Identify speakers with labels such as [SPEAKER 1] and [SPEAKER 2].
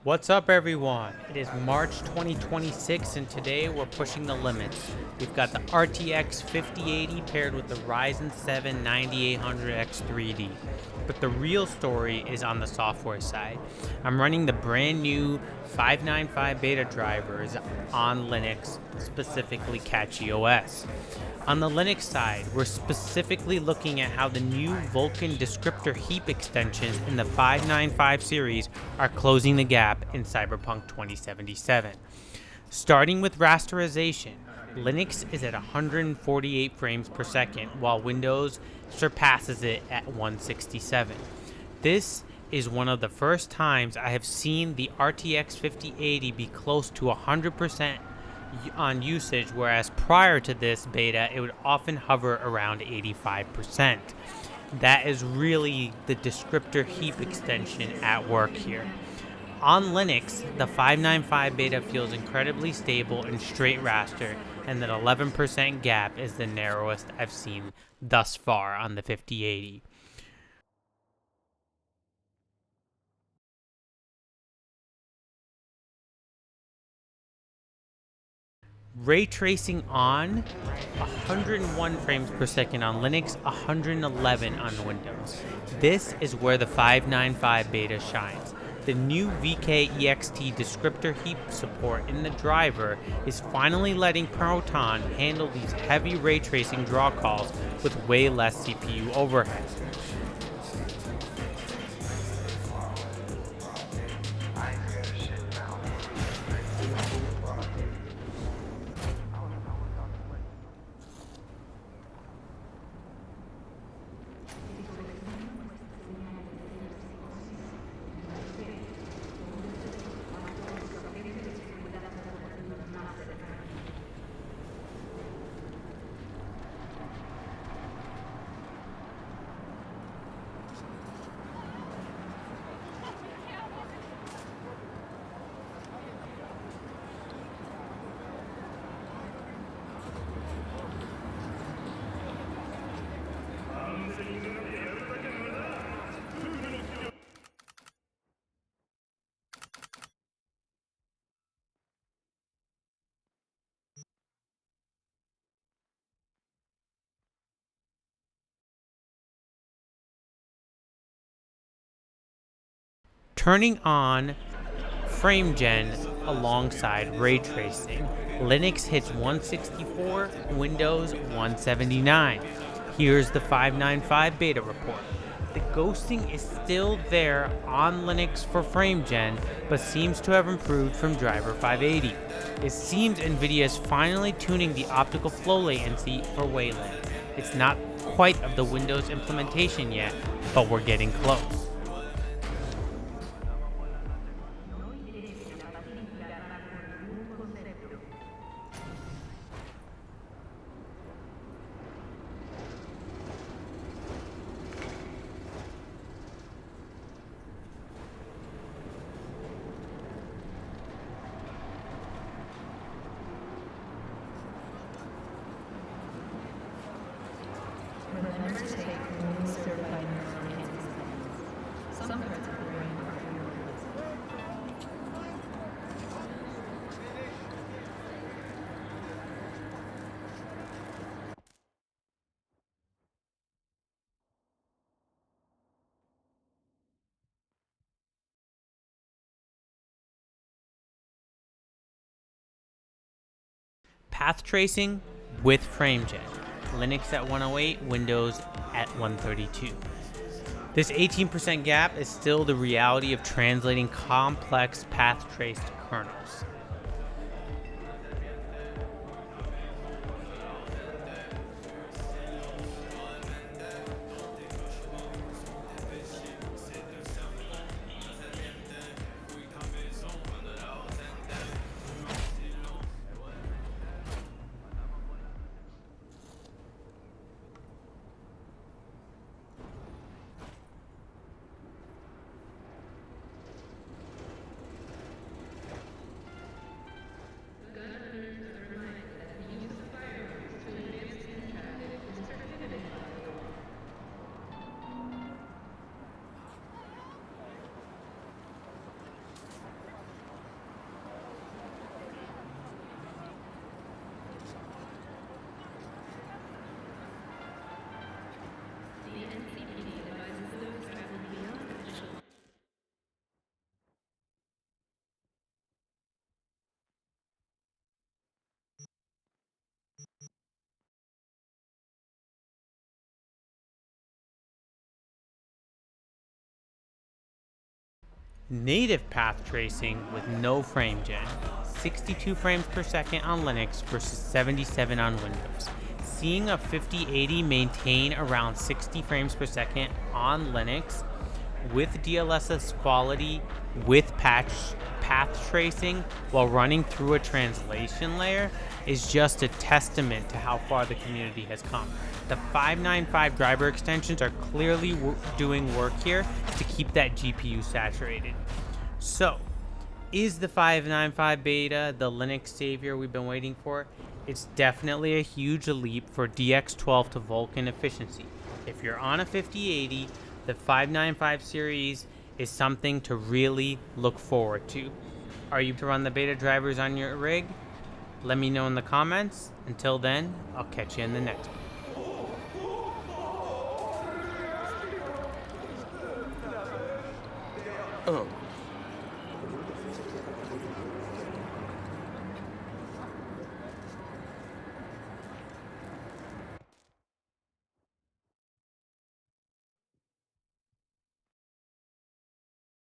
[SPEAKER 1] What's up, everyone? It is March 2026 and today we're pushing the limits. We've got the RTX 5080 paired with the Ryzen 7 9800X3D. But the real story is on the software side. I'm running the brand new 595 beta drivers on Linux, specifically CachyOS. On the Linux side, we're specifically looking at how the new Vulkan descriptor heap extensions in the 595 series are closing the gap in Cyberpunk 2077. Starting with rasterization, Linux is at 148 frames per second, while Windows surpasses it at 167. This is one of the first times I have seen the RTX 5080 be close to 100% on usage, whereas prior to this beta, it would often hover around 85%. That is really the descriptor heap extension at work here. On Linux, the 595 beta feels incredibly stable and straight raster, and that 11% gap is the narrowest I've seen thus far on the 5080. Ray tracing on 101 frames per second on Linux, 111 on Windows. This is where the 595 beta shines. The new VK-EXT descriptor heap support in the driver is finally letting Proton handle these heavy ray tracing draw calls with way less CPU overhead. Turning on frame gen alongside ray tracing, Linux hits 164, Windows 179. Here's the 595 beta report. The ghosting is still there on Linux for frame gen, but seems to have improved from driver 580. It seems NVIDIA is finally tuning the optical flow latency for Wayland. It's not quite of the Windows implementation yet, but we're getting close.
[SPEAKER 2] Remember to take only certified nurse Some parts of the brain are for your replacement.
[SPEAKER 1] Path tracing with FrameGen. Linux at 108, Windows at 132. This 18% gap is still the reality of translating complex path traced kernels. native path tracing with no frame gen, 62 frames per second on Linux versus 77 on Windows. Seeing a 5080 maintain around 60 frames per second on Linux with DLSS quality with path tracing while running through a translation layer is just a testament to how far the community has come. The 595 driver extensions are clearly doing work here to keep that GPU saturated. So, is the 595 beta the Linux savior we've been waiting for? It's definitely a huge leap for DX12 to Vulkan efficiency. If you're on a 5080, the 595 series is something to really look forward to. Are you to run the beta drivers on your rig? Let me know in the comments. Until then, I'll catch you in the next one.
[SPEAKER 3] Oh.